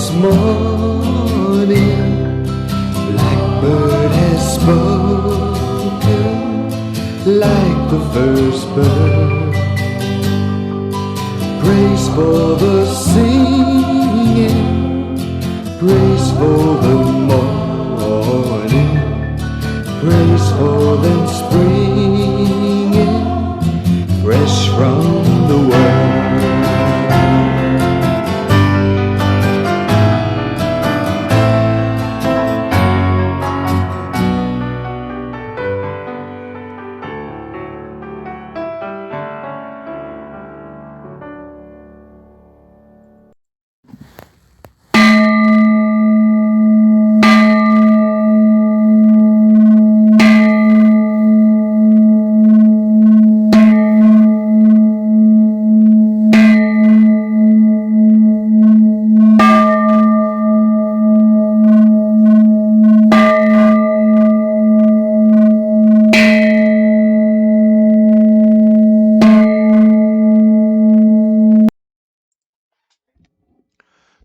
this morning, blackbird has spoken like the first bird. Praise for the singing, praise for the morning, praise for them springing fresh from the world.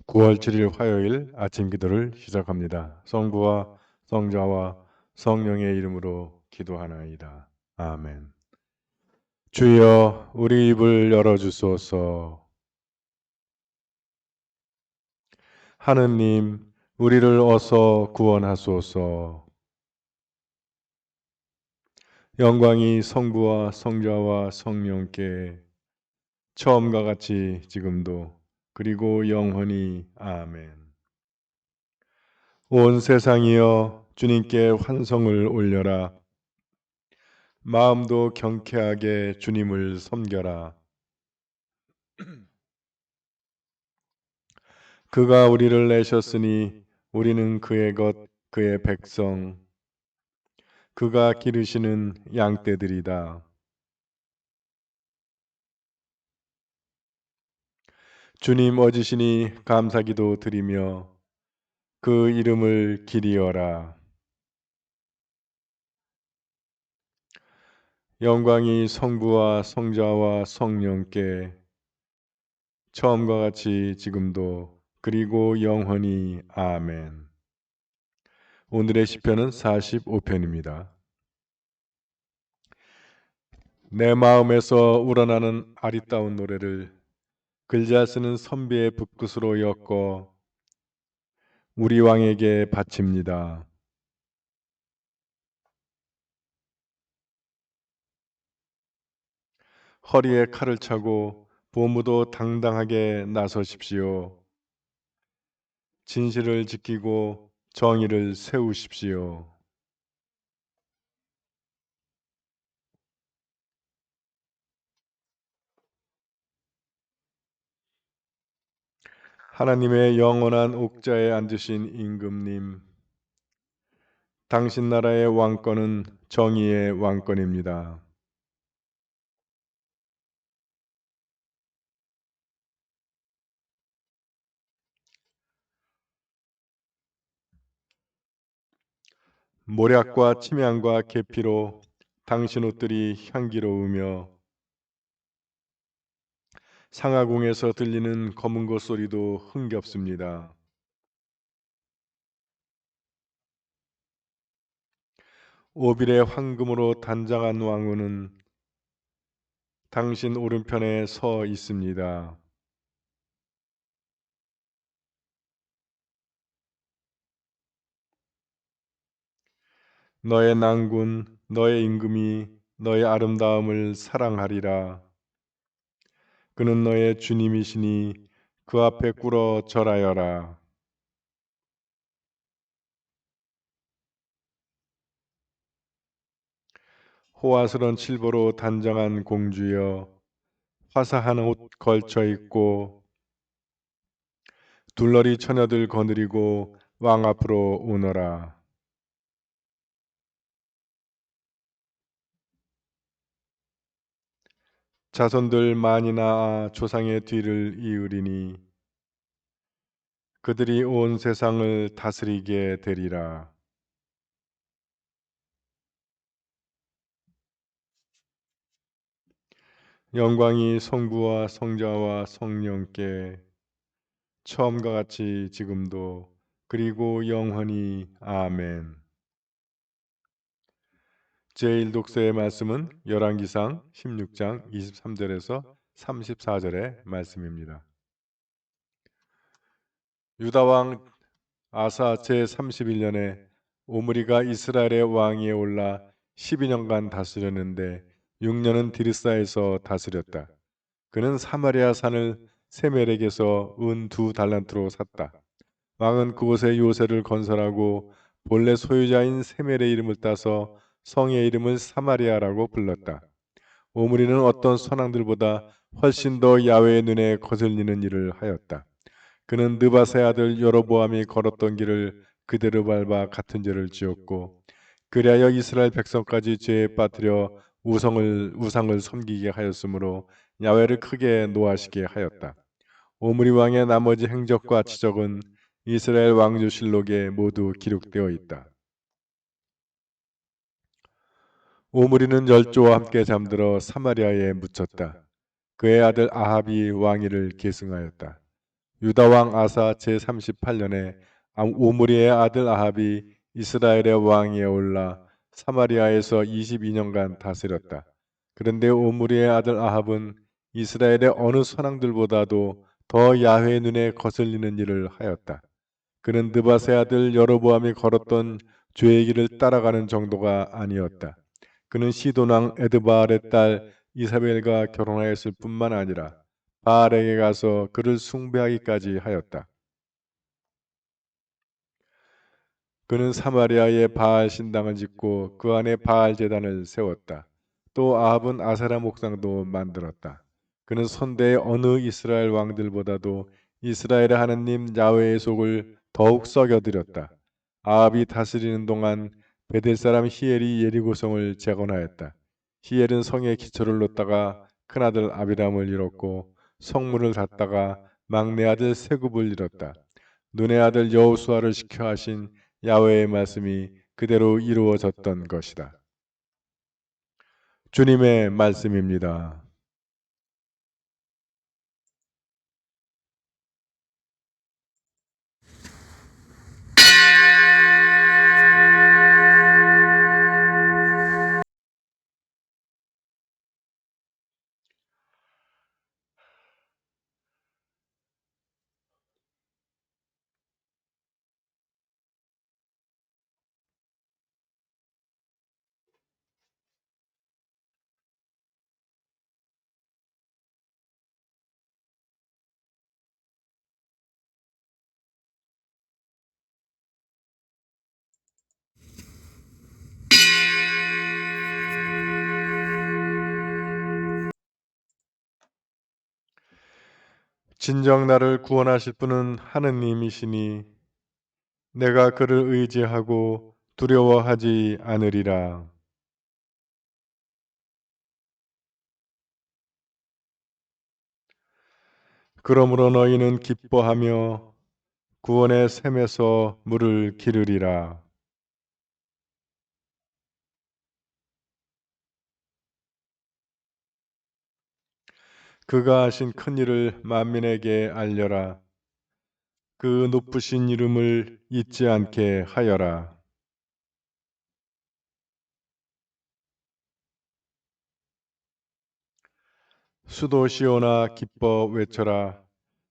(9월 7일) 화요일 아침 기도를 시작합니다. 성부와 성자와 성령의 이름으로 기도하나이다. 아멘. 주여, 우리 입을 열어주소서. 하느님, 우리를 어서 구원하소서. 영광이 성부와 성자와 성령께 처음과 같이 지금도 그리고 영원히. 아멘. 온 세상이여, 주님께 환성을 올려라. 마음도 경쾌하게 주님을 섬겨라. 그가 우리를 내셨으니 우리는 그의 것, 그의 백성, 그가 기르시는 양떼들이다. 주님 얻으시니 감사기도 드리며 그 이름을 기리어라. 영광이 성부와 성자와 성령께 처음과 같이 지금도 그리고 영원히. 아멘. 오늘의 시편은 45편입니다. 내 마음에서 우러나는 아리따운 노래를 글자 쓰는 선비의 붓끝으로 엮어 우리 왕에게 바칩니다. 허리에 칼을 차고 보무도 당당하게 나서십시오. 진실을 지키고 정의를 세우십시오. 하나님의 영원한 옥자에 앉으신 임금님, 당신 나라의 왕권은 정의의 왕권입니다. 모략과 침향과 계피로 당신 옷들이 향기로우며 상하궁에서 들리는 검은고 소리도 흥겹습니다. 오빌의 황금으로 단장한 왕후는 당신 오른편에 서 있습니다. 너의 낭군, 너의 임금이 너의 아름다움을 사랑하리라. 그는 너의 주님이시니 그 앞에 꿇어 절하여라. 호화스런 칠보로 단장한 공주여, 화사한 옷 걸쳐 입고 둘러리 처녀들 거느리고 왕 앞으로 오너라. 자손들 많이 낳아 조상의 뒤를 이으리니 그들이 온 세상을 다스리게 되리라. 영광이 성부와 성자와 성령께 처음과 같이 지금도 그리고 영원히 아멘. 제1독서의 말씀은 열왕기상 16장 23절에서 34절의 말씀입니다. 유다왕 아사 제31년에 오므리가 이스라엘의 왕위에 올라 12년간 다스렸는데 6년은 디르사에서 다스렸다. 그는 사마리아 산을 세멜에게서 은 2달란트로 샀다. 왕은 그곳에 요새를 건설하고 본래 소유자인 세멜의 이름을 따서 성의 이름을 사마리아라고 불렀다. 오므리는 어떤 선왕들보다 훨씬 더 야훼의 눈에 거슬리는 일을 하였다. 그는 느바세 아들 여로보암이 걸었던 길을 그대로 밟아 같은 죄를 지었고 그리하여 이스라엘 백성까지 죄에 빠뜨려 우상을 섬기게 하였으므로 야훼를 크게 노하시게 하였다. 오므리 왕의 나머지 행적과 지적은 이스라엘 왕조실록에 모두 기록되어 있다. 오므리는 열조와 함께 잠들어 사마리아에 묻혔다. 그의 아들 아합이 왕위를 계승하였다. 유다 왕 아사 제38년에 오므리의 아들 아합이 이스라엘의 왕위에 올라 사마리아에서 22년간 다스렸다. 그런데 오므리의 아들 아합은 이스라엘의 어느 선왕들보다도 더 야훼의 눈에 거슬리는 일을 하였다. 그는 느바세 아들 여로보암이 걸었던 죄의 길을 따라가는 정도가 아니었다. 그는 시돈 왕 에드바알의 딸 이사벨과 결혼하였을 뿐만 아니라 바알에게 가서 그를 숭배하기까지 하였다. 그는 사마리아에 바알 신당을 짓고 그 안에 바알 제단을 세웠다. 또 아합은 아세라 목상도 만들었다. 그는 선대의 어느 이스라엘 왕들보다도 이스라엘의 하느님 야훼의 속을 더욱 썩여들였다. 아합이 다스리는 동안 베델 사람 히엘이 예리고성을 재건하였다. 히엘은 성의 기초를 놓다가 큰아들 아비람을 잃었고 성문을 닫다가 막내 아들 세굽을 잃었다. 눈의 아들 여호수아를 시켜 하신 야훼의 말씀이 그대로 이루어졌던 것이다. 주님의 말씀입니다. 진정 나를 구원하실 분은 하느님이시니 내가 그를 의지하고 두려워하지 않으리라. 그러므로 너희는 기뻐하며 구원의 샘에서 물을 기르리라. 그가 하신 큰 일을 만민에게 알려라. 그 높으신 이름을 잊지 않게 하여라. 수도 시온아 기뻐 외쳐라.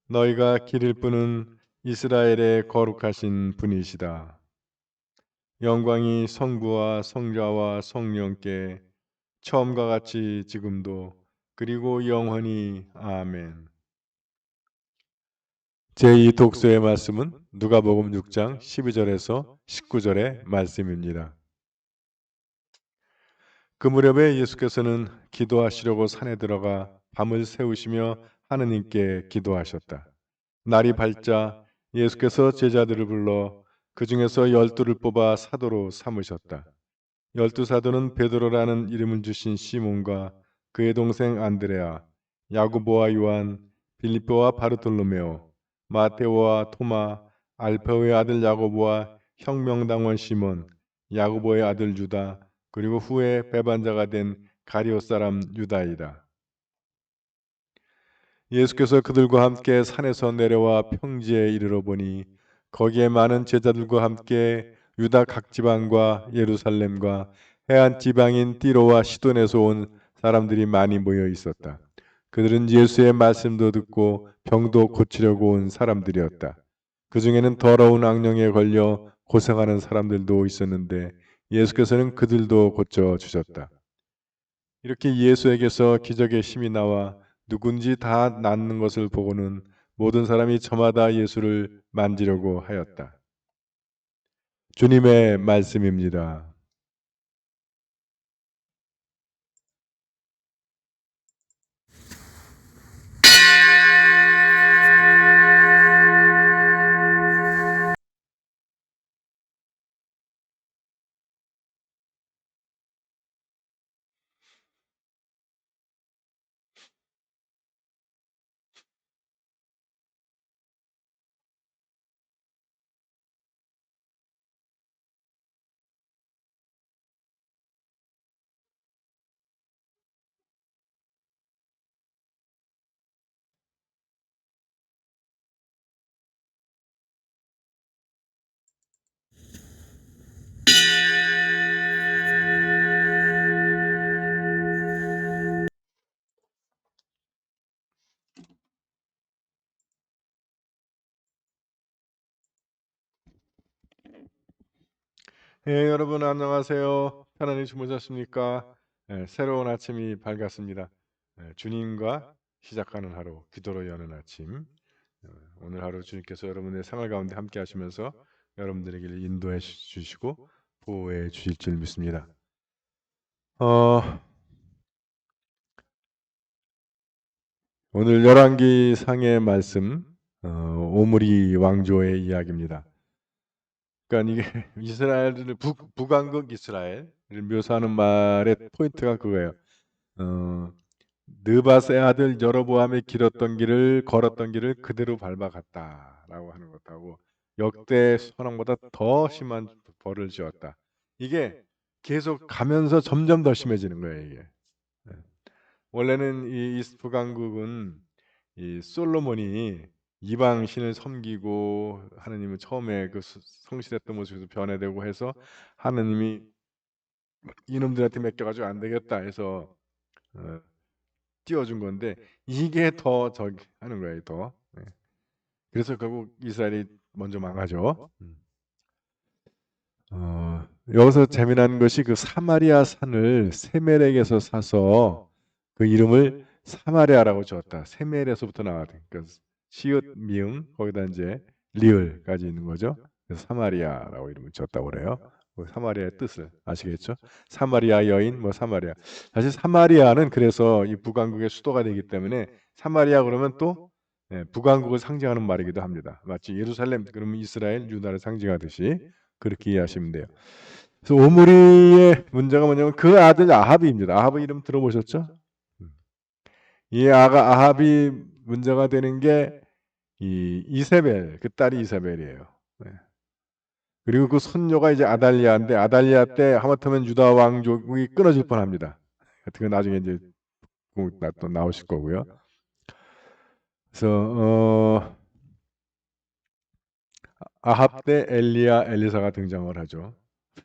너희가 기를 분은 이스라엘의 거룩하신 분이시다. 영광이 성부와 성자와 성령께 처음과 같이 지금도 그리고 영원히 아멘. 제2독서의 말씀은 누가복음 6장 12절에서 19절의 말씀입니다. 그 무렵에 예수께서는 기도하시려고 산에 들어가 밤을 새우시며 하느님께 기도하셨다. 날이 밝자 예수께서 제자들을 불러 그 중에서 12를 뽑아 사도로 삼으셨다. 12사도는 베드로라는 이름을 주신 시몬과 그의 동생 안드레아, 야고보와 요한, 빌립보와 바르톨로메오, 마테오와 토마, 알페오의 아들 야고보와 혁명당원 시몬, 야고보의 아들 유다, 그리고 후에 배반자가 된 가리오 사람 유다이다. 예수께서 그들과 함께 산에서 내려와 평지에 이르러 보니 거기에 많은 제자들과 함께 유다 각 지방과 예루살렘과 해안 지방인 띠로와 시돈에서 온 사람들이 많이 모여 있었다. 그들은 예수의 말씀도 듣고 병도 고치려고 온 사람들이었다. 그 중에는 더러운 악령에 걸려 고생하는 사람들도 있었는데 예수께서는 그들도 고쳐 주셨다. 이렇게 예수에게서 기적의 힘이 나와 누군지 다 낫는 것을 보고는 모든 사람이 저마다 예수를 만지려고 하였다. 주님의 말씀입니다. 여러분 안녕하세요. 편안히 주무셨습니까? 새로운 아침이 밝았습니다. 주님과 시작하는 하루, 기도로 여는 아침. 오늘 하루 주님께서 여러분의 생활 가운데 함께 하시면서 여러분들에게 인도해 주시고 보호해 주실 줄 믿습니다. 오늘 열왕기 상의 말씀, 오므리 왕조의 이야기입니다. 그러니까 이게 이스라엘을 북왕국 이스라엘을 묘사하는 말의 포인트가 그거예요. 느밧의 아들 여로보암이 걸었던 길을 그대로 밟아갔다라고 하는 것하고 역대 선왕보다 더 심한 벌을 지었다. 이게 계속 가면서 점점 더 심해지는 거예요. 이게 원래는 이 북왕국은 이 솔로몬이 이방 신을 섬기고 하느님을 처음에 그 성실했던 모습에서 변해되고 해서 하느님이 이놈들한테 맡겨가지고 안 되겠다 해서 띄워준 건데 이게 더 저기 하는 거예요. 더. 그래서 결국 이스라엘이 먼저 망하죠. 여기서 재미난 것이 그 사마리아 산을 세멜에게서 사서 그 이름을 사마리아라고 지었다. 세멜에서부터 나왔다. 그러니까 시읒 미음 거기다 이제 리을까지 있는 거죠. 그래서 사마리아라고 이름을 지었다고 그래요. 사마리아의 뜻을 아시겠죠? 사마리아 여인 뭐 사마리아. 사실 사마리아는 그래서 이 북왕국의 수도가 되기 때문에 사마리아 그러면 또 북왕국을 상징하는 말이기도 합니다. 마치 예루살렘 그러면 이스라엘 유다를 상징하듯이 그렇게 이해하시면 돼요. 그래서 오므리의 문제가 뭐냐면 그 아들 아합입니다. 아합의 이름 들어보셨죠? 이 아합이 문제가 되는 게 이 이세벨, 그 딸이 이세벨이에요. 그리고 그 손녀가 이제 아달리아인데 아달리아 때 하마터면 유다 왕족이 끊어질 뻔합니다. 그거 나중에 이제 또 나오실 거고요. 그래서 아합 때 엘리야, 엘리사가 등장을 하죠.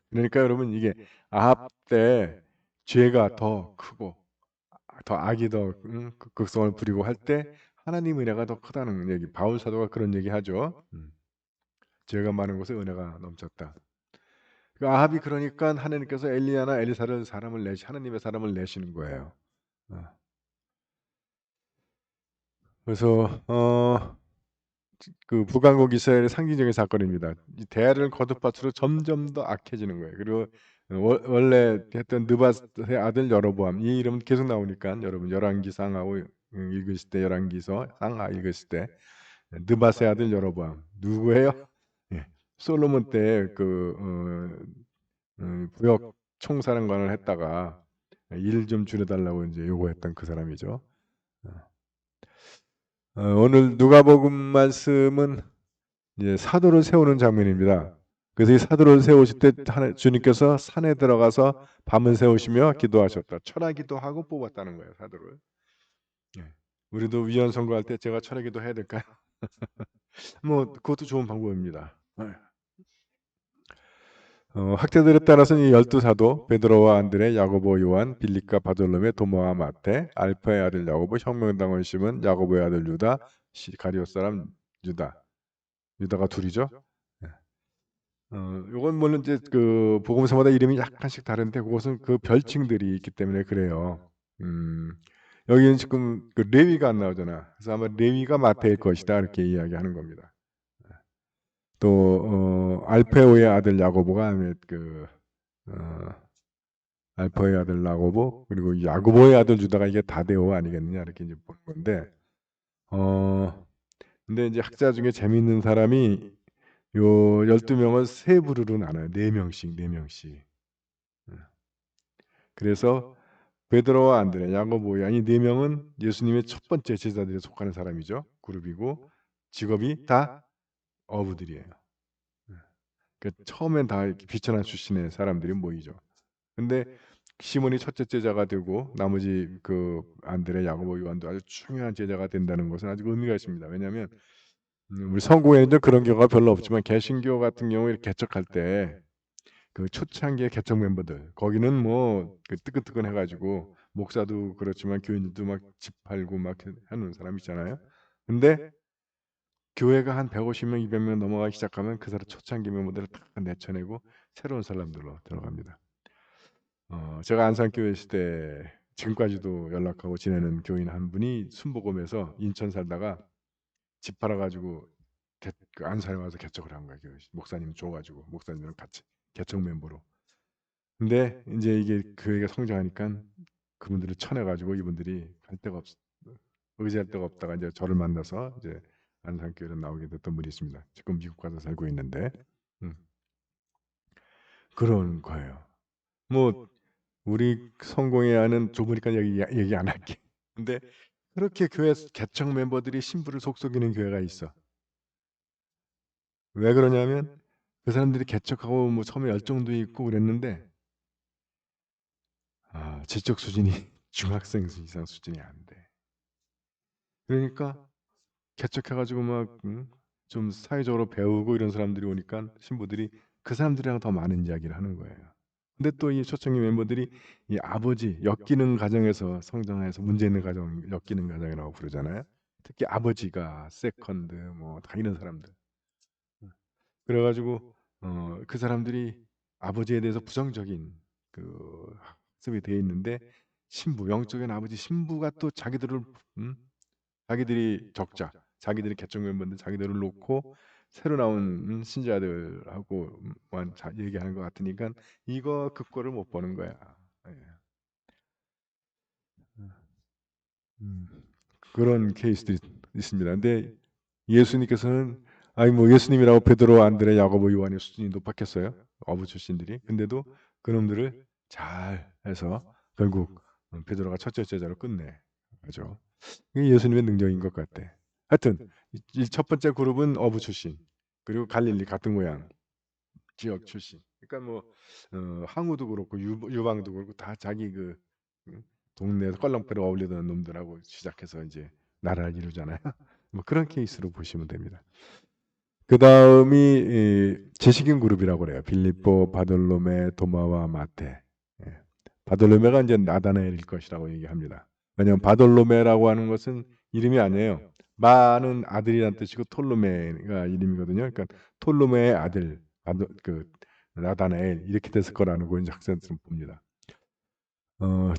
그러니까 여러분 이게 아합 때 죄가 더 크고 더 악이 더 극성을 부리고 할 때 하나님 은혜가 더 크다는 얘기. 바울 사도가 그런 얘기하죠. 죄가 많은 곳에 은혜가 넘쳤다. 그 아합이 그러니까 하나님께서 엘리야나 엘리사를 하나님의 사람을 내시는 거예요. 그래서 그 북왕국 이스라엘의 상징적인 사건입니다. 이 대를 거듭받으로 점점 더 악해지는 거예요. 그리고 원래 했던 느밧의 아들 여로보암 이 이름은 계속 나오니까 여러분 열왕기상하고 읽으실 때 열왕기서 상하 읽으실 때 느밧의 아들 여로보암 누구예요? 솔로몬 때 그 부역 총사령관을 했다가 일 좀 줄여달라고 이제 요구했던 그 사람이죠. 오늘 누가복음 말씀은 이제 사도를 세우는 장면입니다. 그래서 이 사도를 세우실 때 주님께서 산에 들어가서 밤을 새우시며 기도하셨다. 철학기도 하고 뽑았다는 거예요, 사도를. 우리도 위헌 선거할 때 제가 철회기도 해야 될까요? 뭐 그것도 좋은 방법입니다. 네. 학자들에 따라서는 이 열두 사도 베드로와 안드레, 야고보, 요한, 빌립과 바돌로메, 도마와 마테, 알파의 아들 야고보, 혁명당원 시몬, 야고보의 아들 유다, 가리오 사람 유다. 유다가 둘이죠. 예. 요건 물론 이제 그 복음서마다 이름이 약간씩 다른데 그것은 그 별칭들이 있기 때문에 그래요. 여기는 지금 그 레위가 안 나오잖아. 그래서 아마 레위가 마태일 것이다 이렇게 이야기하는 겁니다. 또 알페오의 아들 야고보가 그 알파의 아들 야고보 그리고 야고보의 아들 유다가 이게 다데오 아니겠느냐 이렇게 이제 보는 건데 근데 이제 학자 중에 재미있는 사람이 요 12명을 세 부류로 나눠요. 4명씩, 4명씩. 그래서 베드로와 안드레, 야고보, 요한 이 4명은 예수님의 첫 번째 제자들에 속하는 사람이죠. 그룹이고 직업이 다 어부들이에요. 그 처음엔 다 이렇게 비천한 출신의 사람들이 모이죠. 근데 시몬이 첫째 제자가 되고 나머지 그 안드레, 야고보, 요한도 아주 중요한 제자가 된다는 것은 아주 의미가 있습니다. 왜냐하면 우리 성공에는 그런 경우가 별로 없지만 개신교 같은 경우 이렇게 개척할 때 그 초창기의 개척 멤버들 거기는 뭐 그 뜨끈뜨끈해가지고 목사도 그렇지만 교인들도 막 집 팔고 막 하는 사람 있잖아요. 근데 교회가 한 150명, 200명 넘어가기 시작하면 그 사람 초창기 멤버들을 다 내쳐내고 새로운 사람들로 들어갑니다. 제가 안산교회 있을 때 지금까지도 연락하고 지내는 교인 한 분이 순복음에서 인천 살다가 집 팔아가지고 그 안산에 와서 개척을 한 거예요. 목사님 줘가지고 목사님이랑 같이 개척 멤버로. 근데 이제 이게 교회가 성장하니까 그분들을 쳐내가지고 이분들이 갈 데가 의지할 데가 없다가 이제 저를 만나서 이제 안산교회로 나오게 됐던 분이 있습니다. 지금 미국 가서 살고 있는데 음, 그런 거예요. 뭐 우리 성공회 하는 좁으니까 여기 얘기 안 할게. 근데 그렇게 교회 개척 멤버들이 신부를 속속이는 교회가 있어. 왜 그러냐면 그 사람들이 개척하고 뭐 처음에 열정도 있고 그랬는데 지적 수준이 중학생 이상 수준이 안 돼. 그러니까 개척해가지고 막 좀 사회적으로 배우고 이런 사람들이 오니까 신부들이 그 사람들이랑 더 많은 이야기를 하는 거예요. 근데 또 이 초청기 멤버들이 이 아버지 엮이는 가정에서 성장해서 문제 있는 가정 엮이는 가정이라고 부르잖아요. 특히 아버지가 세컨드 뭐 다 이런 사람들. 그래가지고 그 사람들이 아버지에 대해서 부정적인 그 학습이 되어 있는데 신부 영적인 아버지 신부가 또 자기들을 자기들이 적자 자기들이 개척 멤버인데 자기들을 놓고 새로 나온 신자들하고만 얘기하는 것 같으니까 이거 그거를 못 보는 거야. 예. 음, 그런 케이스들이 있습니다. 근데 예수님께서는 아니 뭐 예수님이라고 베드로, 안드레, 야고보, 요한의 수준이 높았겠어요? 어부 출신들이. 근데도 그놈들을 잘 해서 결국 베드로가 첫째 제자로 끝내. 그죠? 이게 예수님의 능력인 것 같아. 하여튼 첫 번째 그룹은 어부 출신 그리고 갈릴리 같은 고향 지역 출신. 그러니까 뭐 항우도 그렇고 유방도 그렇고 다 자기 그 동네에서 껄렁거려 어울리던 놈들하고 시작해서 이제 나라를 이루잖아요. 뭐 그런 케이스로 보시면 됩니다. 그 다음이 제식인 그룹이라고 그래요. 빌립보, 바돌로메, 도마와 마테. 예. 바돌로메가 이제 나다나엘일 것이라고 얘기합니다. 왜냐하면 바돌로메라고 하는 것은 이름이 아니에요. 마는 아들이란 뜻이고 톨로메가 이름이거든요. 그러니까 톨로메의 아들, 그 나다나엘 이렇게 됐을 거라는 거 이제 학생들은 봅니다.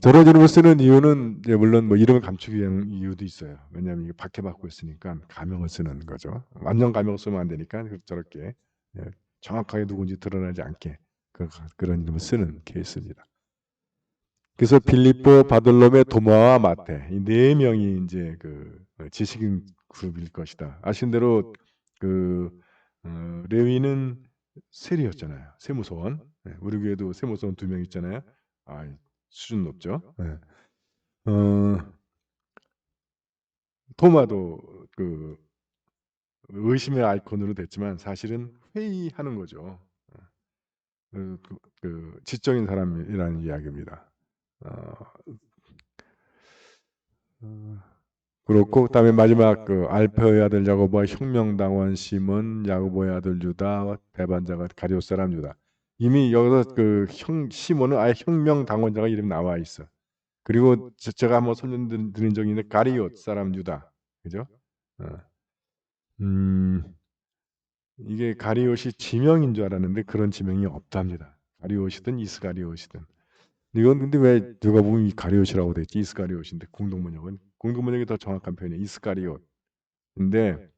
저런 이름을 쓰는 이유는 이제 물론 뭐 이름을 감추기 위한 이유도 있어요. 왜냐하면 이게 박해받고 있으니까 가명을 쓰는 거죠. 완전 가명을 쓰면 안 되니까 저렇게 예, 정확하게 누군지 드러나지 않게 그런 이름을 쓰는 케이스입니다. 그래서 빌립보, 바돌로메, 도마와 마테 이 네 명이 이제 그 지식인 그룹일 것이다. 아신 대로 그 레위는 세리였잖아요. 세무서원. 우리 교회도 세무서원 2명 있잖아요. 수준 높죠. 토마도 그 의심의 아이콘으로 됐지만 사실은 회의하는 거죠. 그 지적인 사람이라는 이야기입니다. 어, 어, 그렇고 그다음에 마지막 그 알페의 아들 야고보와 혁명당원 시몬, 야고보의 아들 유다, 배반자가 가룟 사람 유다. 이미 여기서 그 시몬은 아예 혁명당원자가 이름 나와 있어. 그리고 제가 한번 설명드린 적이 있는데 가리옷 사람 유다, 그죠? 어. 이게 가리옷이 지명인 줄 알았는데 그런 지명이 없답니다. 가리옷이든 이스가리옷이든. 이건 근데 왜 누가 보면 이 가리옷이라고 돼 있지? 이스가리옷인데 공동번역이 더 정확한 표현이 이스가리옷인데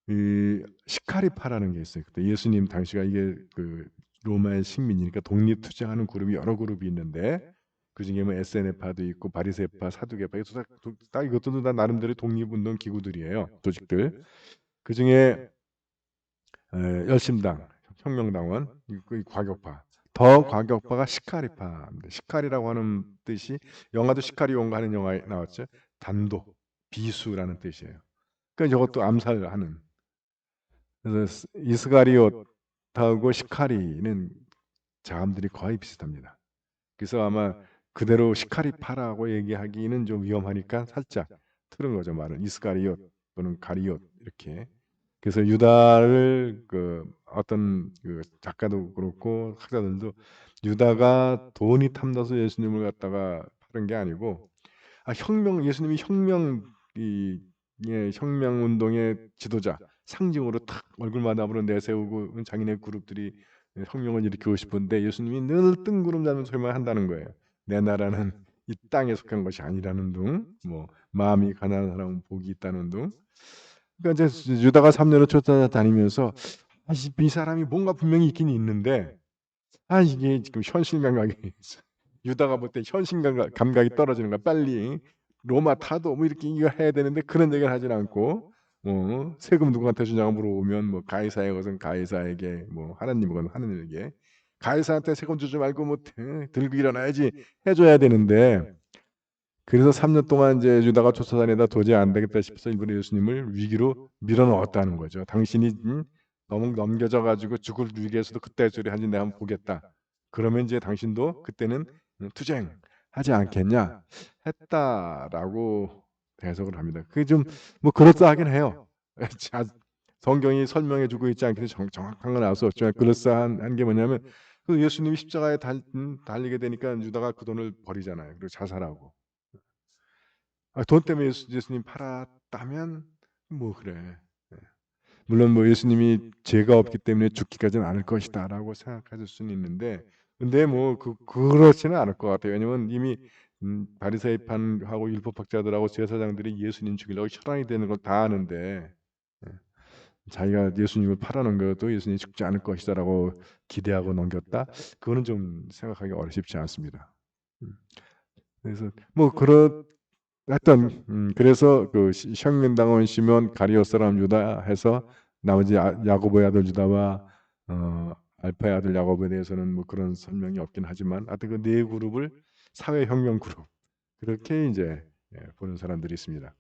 이 시카리파라는 게 있어요. 그때 예수님 당시가 이게 그 로마의 식민이니까 독립투쟁하는 그룹이 여러 그룹이 있는데 그 중에 뭐 SNF파도 있고 바리새파, 사두개파 다 이것들도 다 나름대로 독립운동 기구들이에요. 조직들. 그 중에 열심당, 혁명당원, 이 과격파. 더 과격파가 시카리파입니다. 시카리라고 하는 뜻이 영화도 시카리온가 하는 영화에 나왔죠. 단도, 비수라는 뜻이에요. 그러니까 이것도 암살하는. 그래서 이스가리옷하고 시카리는 자음들이 거의 비슷합니다. 그래서 아마 그대로 시카리파라고 얘기하기는 좀 위험하니까 살짝 틀은 거죠. 말은 이스가리옷 또는 가리옷 이렇게. 그래서 유다를 그 어떤 그 작가도 그렇고 학자들도 유다가 돈이 탐나서 예수님을 갖다가 파는 게 아니고 예수님이 혁명 운동의 지도자 상징으로 탁 얼굴마담으로 내세우고 자기네 그룹들이 혁명을 일으키고 싶은데 예수님이 늘 뜬구름 잡는 소리만 한다는 거예요. 내 나라는 이 땅에 속한 것이 아니라는 둥, 뭐 마음이 가난한 사람은 복이 있다는 둥. 그러니까 이제 유다가 3년을 쫓아다니면서 이 사람이 뭔가 분명히 있긴 있는데 이게 지금 현실 감각이 유다가 볼 때 현실 감각이 떨어지는 거야. 빨리 로마 타도 뭐 이렇게 이거 해야 되는데 그런 얘기를 하진 않고 세금 누구한테 주냐고 물어보면 뭐 가이사의 것은 가이사에게, 뭐 하나님의 것은 하나님에게, 가이사한테 세금 주지 말고 뭐 들고 일어나야지 해줘야 되는데, 그래서 3년 동안 이제 유다가 쫓아다니다 도저히 안 되겠다 싶어서 일부러 예수님을 위기로 밀어넣었다는 거죠. 당신이 너무 넘겨져 가지고 죽을 위기에서도 그때 저리 하지 내가 한번 보겠다. 그러면 이제 당신도 그때는 투쟁하지 않겠냐 했다라고 해석을 합니다. 그게 좀 뭐 그럴싸하긴 해요. 성경이 설명해 주고 있지 않기 때문에 정확한 건 알 수 없지만 그럴싸한 게 뭐냐면 그 예수님이 십자가에 달리게 되니까 유다가 그 돈을 버리잖아요. 그리고 자살하고. 돈 때문에 예수님 팔았다면 뭐 그래. 물론 뭐 예수님이 죄가 없기 때문에 죽기까지는 않을 것이다라고 생각하실 수는 있는데, 근데 뭐 그렇지는 않을 것 같아요. 왜냐면 이미 바리새인하고 율법학자들하고 제사장들이 예수님 죽이려고 혈안이 되는 걸 다 아는데 자기가 예수님을 팔아놓은 것도 예수님이 죽지 않을 것이다라고 기대하고 넘겼다. 그거는 좀 생각하기 어렵지 않습니다. 그래서 뭐 하여튼 그래서 그 혁명당원 시몬, 가리옷 사람 유다 해서 나머지 야고보의 아들 유다와 알파의 아들 야고보에 대해서는 뭐 그런 설명이 없긴 하지만 하여튼 그 네 그룹을 사회혁명 그룹 그렇게 이제 보는 사람들이 있습니다.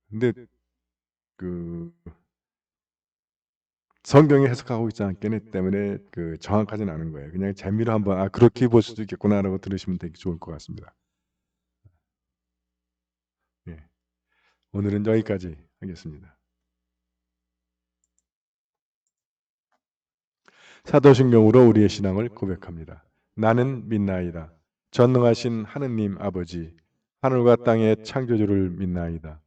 근데 그 성경이 해석하고 있지 않기 때문에 그 정확하진 않은 거예요. 그냥 재미로 한번 그렇게 볼 수도 있겠구나라고 들으시면 되게 좋을 것 같습니다. 예. 오늘은 여기까지 하겠습니다. 사도신경으로 우리의 신앙을 고백합니다. 나는 믿나이다. 전능하신 하느님 아버지, 하늘과 땅의 창조주를 믿나이다.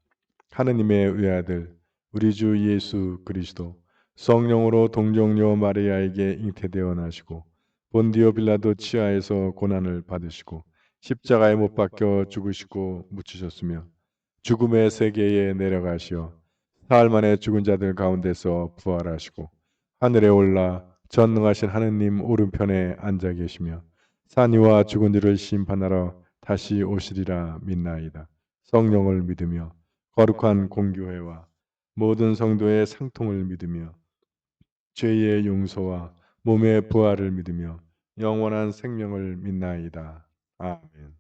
하느님의 외아들, 우리 주 예수 그리스도, 성령으로 동정녀 마리아에게 잉태되어 나시고 본디오 빌라도 치하에서 고난을 받으시고 십자가에 못 박혀 죽으시고 묻히셨으며 죽음의 세계에 내려가시어 사흘 만에 죽은 자들 가운데서 부활하시고 하늘에 올라 전능하신 하느님 오른편에 앉아 계시며 산이와 죽은 이를 심판하러 다시 오시리라 믿나이다. 성령을 믿으며 거룩한 공교회와 모든 성도의 상통을 믿으며 죄의 용서와 몸의 부활을 믿으며 영원한 생명을 믿나이다. 아멘.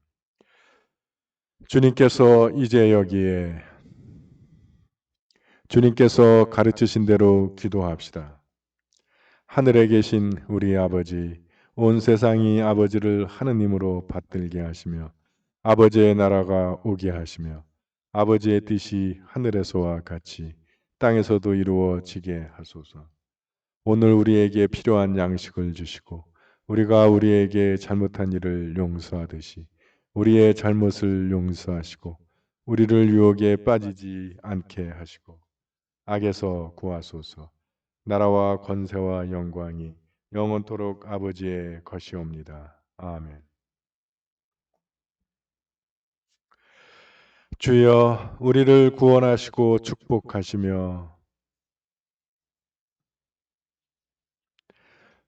주님께서 이제 여기에 주님께서 가르치신 대로 기도합시다. 하늘에 계신 우리 아버지, 온 세상이 아버지를 하느님으로 받들게 하시며 아버지의 나라가 오게 하시며 아버지의 뜻이 하늘에서와 같이 땅에서도 이루어지게 하소서. 오늘 우리에게 필요한 양식을 주시고 우리가 우리에게 잘못한 일을 용서하듯이 우리의 잘못을 용서하시고 우리를 유혹에 빠지지 않게 하시고 악에서 구하소서. 나라와 권세와 영광이 영원토록 아버지의 것이옵니다. 아멘. 주여 우리를 구원하시고 축복하시며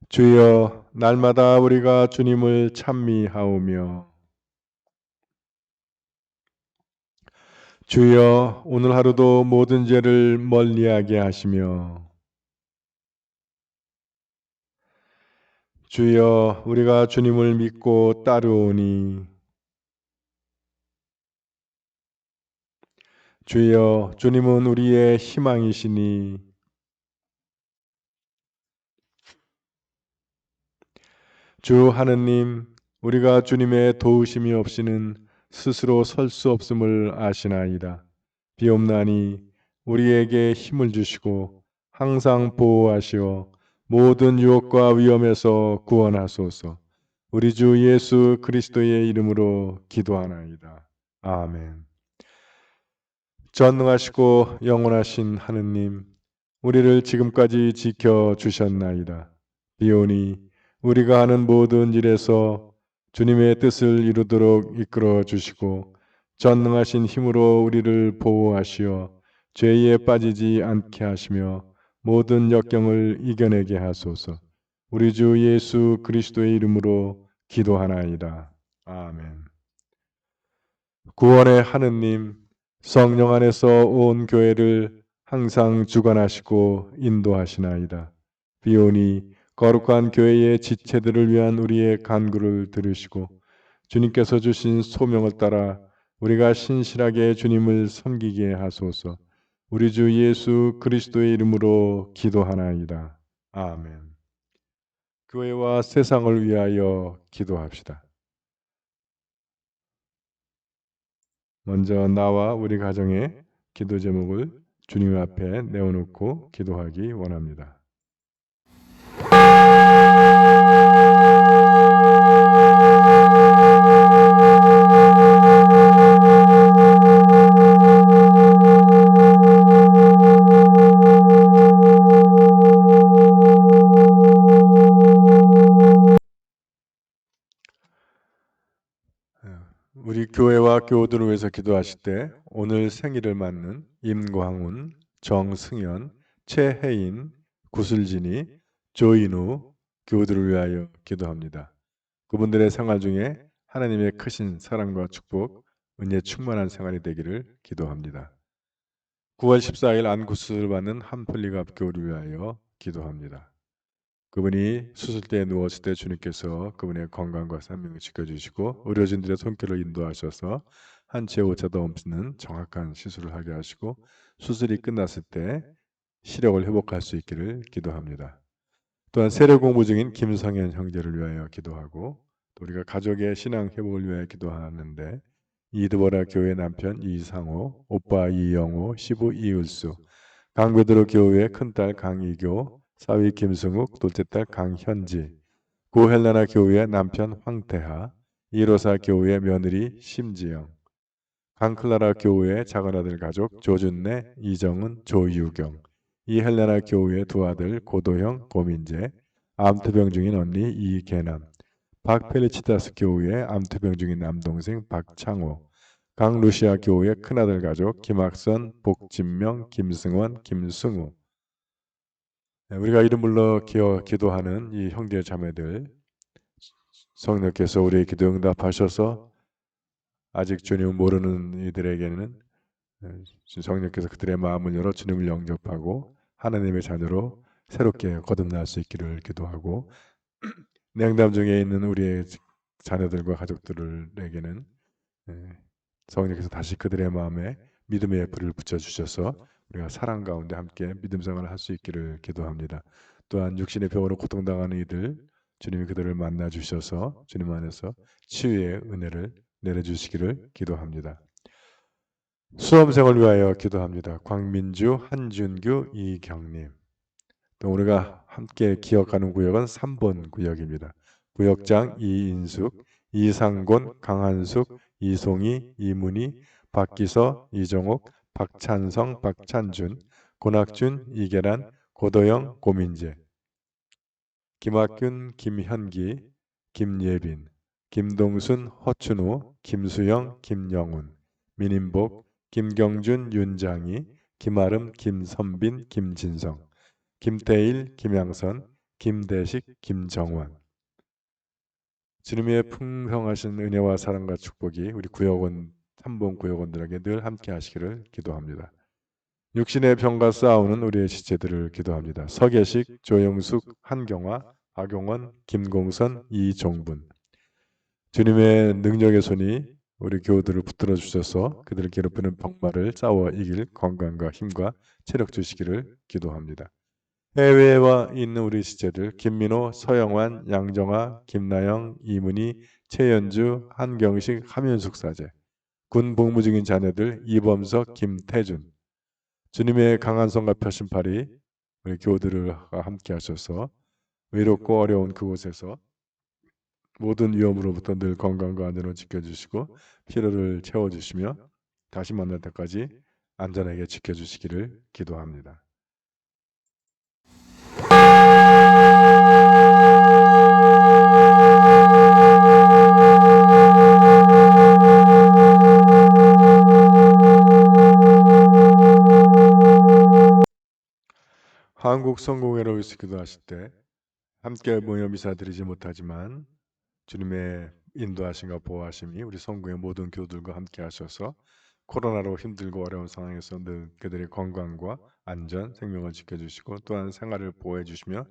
주여 날마다 우리가 주님을 찬미하오며 주여 오늘 하루도 모든 죄를 멀리하게 하시며 주여 우리가 주님을 믿고 따르오니 주여 주님은 우리의 희망이시니 주 하느님 우리가 주님의 도우심이 없이는 스스로 설 수 없음을 아시나이다. 비옵나니 우리에게 힘을 주시고 항상 보호하시어 모든 유혹과 위험에서 구원하소서. 우리 주 예수 그리스도의 이름으로 기도하나이다. 아멘. 전능하시고 영원하신 하느님, 우리를 지금까지 지켜 주셨나이다. 비오니 우리가 하는 모든 일에서 주님의 뜻을 이루도록 이끌어 주시고 전능하신 힘으로 우리를 보호하시어 죄에 빠지지 않게 하시며 모든 역경을 이겨내게 하소서. 우리 주 예수 그리스도의 이름으로 기도하나이다. 아멘. 구원의 하느님, 성령 안에서 온 교회를 항상 주관하시고 인도하시나이다. 비오니 거룩한 교회의 지체들을 위한 우리의 간구를 들으시고 주님께서 주신 소명을 따라 우리가 신실하게 주님을 섬기게 하소서. 우리 주 예수 그리스도의 이름으로 기도하나이다. 아멘. 교회와 세상을 위하여 기도합시다. 먼저 나와 우리 가정의 기도 제목을 주님 앞에 내어놓고 기도하기 원합니다. 우리 교회와 교우들을 위해서 기도하실 때 오늘 생일을 맞는 임광훈, 정승현, 최혜인, 구슬진이, 조인우 교우들을 위하여 기도합니다. 그분들의 생활 중에 하나님의 크신 사랑과 축복, 은혜 충만한 생활이 되기를 기도합니다. 9월 14일 안구수술을 받는 한폴리갑 교우를 위하여 기도합니다. 그분이 수술대에 누웠을 때 주님께서 그분의 건강과 생명을 지켜주시고 의료진들의 손길을 인도하셔서 한치의 오차도 없는 정확한 시술을 하게 하시고 수술이 끝났을 때 시력을 회복할 수 있기를 기도합니다. 또한 세례 공부 중인 김성현 형제를 위하여 기도하고 또 우리가 가족의 신앙 회복을 위하여 기도하는데 이드보라 교회 남편 이상호, 오빠 이영호, 시부 이을수, 강베드로 교회 큰딸 강이교, 사위 김승욱, 둘째 딸 강현지, 고헬라나 교회의 남편 황태하, 이로사 교회의 며느리 심지영, 강클라라 교회의 작은아들 가족 조준래, 이정은, 조유경, 이헬라나 교회의 두 아들 고도형, 고민재, 암투병 중인 언니 이계남, 박펠리치다스 교회의 암투병 중인 남동생 박창호, 강루시아 교회의 큰아들 가족 김학선, 복진명, 김승원, 김승우, 우리가 이름 불러 기도하는 이 형제 자매들 성령께서 우리의 기도 응답하셔서 아직 주님을 모르는 이들에게는 성령께서 그들의 마음을 열어 주님을 영접하고 하나님의 자녀로 새롭게 거듭날 수 있기를 기도하고 냉담 중에 있는 우리의 자녀들과 가족들에게는 성령께서 다시 그들의 마음에 믿음의 불을 붙여주셔서 우리가 사랑 가운데 함께 믿음 생활을 할 수 있기를 기도합니다. 또한 육신의 병으로 고통당하는 이들 주님이 그들을 만나 주셔서 주님 안에서 치유의 은혜를 내려주시기를 기도합니다. 수험생을 위하여 기도합니다. 광민주, 한준규, 이경님. 또 우리가 함께 기억하는 구역은 3번 구역입니다. 구역장 이인숙, 이상곤, 강한숙, 이송희, 이문희, 박기서, 이정옥, 박찬성, 박찬준, 고낙준, 이계란, 고도영, 고민재, 김학균, 김현기, 김예빈, 김동순, 허춘우, 김수영, 김영훈, 민인복, 김경준, 윤장희, 김아름, 김선빈, 김진성, 김태일, 김양선, 김대식, 김정원. 주님의 풍성하신 은혜와 사랑과 축복이 우리 구역원 3번 구역원들에게 늘 함께 하시기를 기도합니다. 육신의 병과 싸우는 우리의 지체들을 기도합니다. 서계식, 조영숙, 한경화, 박용원, 김공선, 이종분. 주님의 능력의 손이 우리 교우들을 붙들어 주셔서 그들을 괴롭히는 병마를 싸워 이길 건강과 힘과 체력 주시기를 기도합니다. 해외와 있는 우리 지체들 김민호, 서영환, 양정아, 김나영, 이문희, 최연주, 한경식, 함윤숙 사제, 군 복무 중인 자녀들 이범석, 김태준. 주님의 강한 손과 펴신 팔이 우리 교우들을 함께 하셔서 외롭고 어려운 그곳에서 모든 위험으로부터 늘 건강과 안전을 지켜주시고 피로를 채워주시며 다시 만날 때까지 안전하게 지켜주시기를 기도합니다. 한국 성공회로 위해서 기도하실 때 함께 모여 미사 드리지 못하지만 주님의 인도하심과 보호하심이 우리 성공의 모든 교우들과 함께 하셔서 코로나로 힘들고 어려운 상황에서 늘 그들의 건강과 안전, 생명을 지켜주시고 또한 생활을 보호해 주시며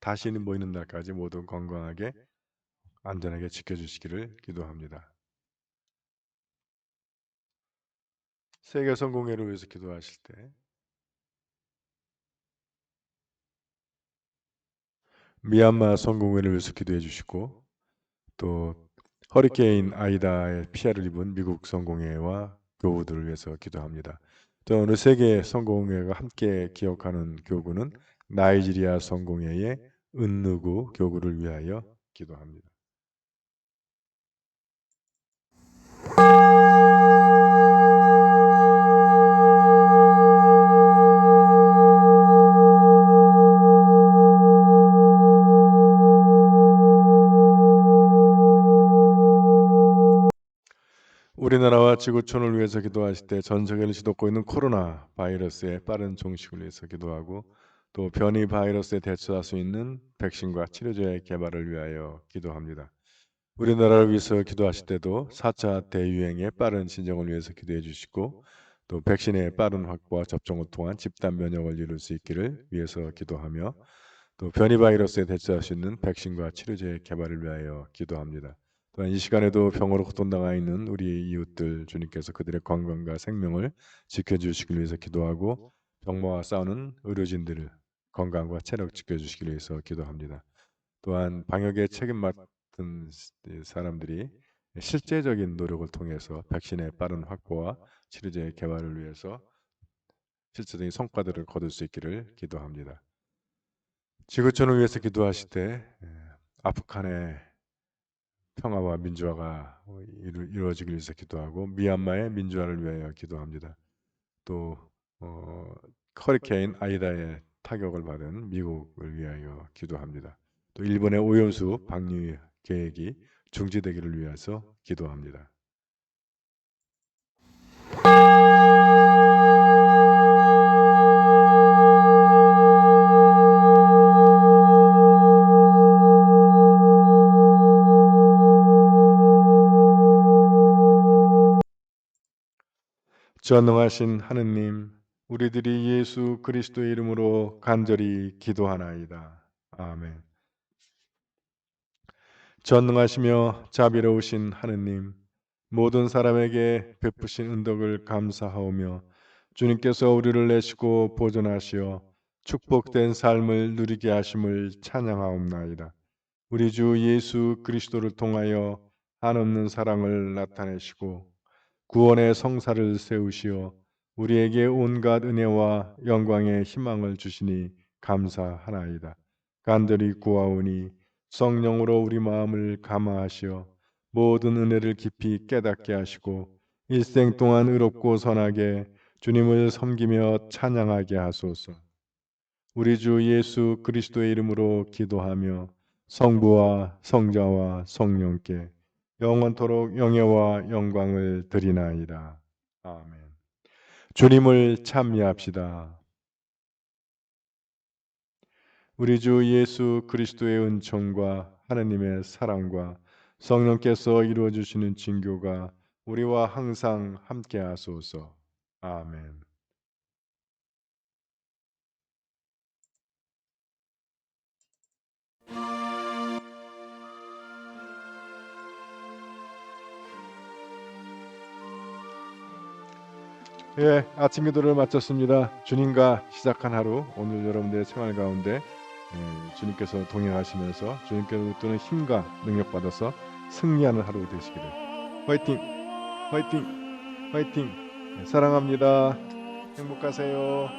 다시는 모이는 날까지 모두 건강하게 안전하게 지켜주시기를 기도합니다. 세계 성공회를 위해서 기도하실 때 미얀마 성공회를 위해서 기도해 주시고 또 허리케인 아이다의 피해를 입은 미국 성공회와 교우들을 위해서 기도합니다. 또 어느 세계 성공회가 함께 기억하는 교구는 나이지리아 성공회의 은누구 교구를 위하여 기도합니다. 우리나라와 지구촌을 위해서 기도하실 때 전 세계를 시덮고 있는 코로나 바이러스의 빠른 종식을 위해서 기도하고 또 변이 바이러스에 대처할 수 있는 백신과 치료제의 개발을 위하여 기도합니다. 우리나라를 위해서 기도하실 때도 4차 대유행의 빠른 진정을 위해서 기도해 주시고 또 백신의 빠른 확보와 접종을 통한 집단 면역을 이룰 수 있기를 위해서 기도하며 또 변이 바이러스에 대처할 수 있는 백신과 치료제의 개발을 위하여 기도합니다. 또한 이 시간에도 병으로 고통당하 있는 우리 이웃들 주님께서 그들의 건강과 생명을 지켜주시기 위해서 기도하고 병마와 싸우는 의료진들을 건강과 체력 지켜주시기 위해서 기도합니다. 또한 방역에 책임 맡은 사람들이 실제적인 노력을 통해서 백신의 빠른 확보와 치료제의 개발을 위해서 실질적인 성과들을 거둘 수 있기를 기도합니다. 지구촌을 위해서 기도하실 때 아프간의 평화와 민주화가 이루어지기 위해서 기도하고 미얀마의 민주화를 위하여 기도합니다. 또 허리케인 아이다의 타격을 받은 미국을 위하여 기도합니다. 또 일본의 오염수 방류 계획이 중지되기를 위해서 기도합니다. 전능하신 하느님, 우리들이 예수 그리스도의 이름으로 간절히 기도하나이다. 아멘. 전능하시며 자비로우신 하느님, 모든 사람에게 베푸신 은덕을 감사하오며 주님께서 우리를 내시고 보존하시어 축복된 삶을 누리게 하심을 찬양하옵나이다. 우리 주 예수 그리스도를 통하여 한없는 사랑을 나타내시고 구원의 성사를 세우시어 우리에게 온갖 은혜와 영광의 희망을 주시니 감사하나이다. 간절히 구하오니 성령으로 우리 마음을 감화하시어 모든 은혜를 깊이 깨닫게 하시고 일생 동안 의롭고 선하게 주님을 섬기며 찬양하게 하소서. 우리 주 예수 그리스도의 이름으로 기도하며 성부와 성자와 성령께 영원토록 영예와 영광을 드리나이다. 아멘. 주님을 찬미합시다. 우리 주 예수 그리스도의 은총과 하느님의 사랑과 성령께서 이루어 주시는 징교가 우리와 항상 함께 하소서. 아멘. 예, 아침 기도를 마쳤습니다. 주님과 시작한 하루, 오늘 여러분들의 생활 가운데 주님께서 동행하시면서 주님께로 또는 힘과 능력 받아서 승리하는 하루 되시기를. 화이팅, 화이팅, 화이팅. 사랑합니다. 행복하세요.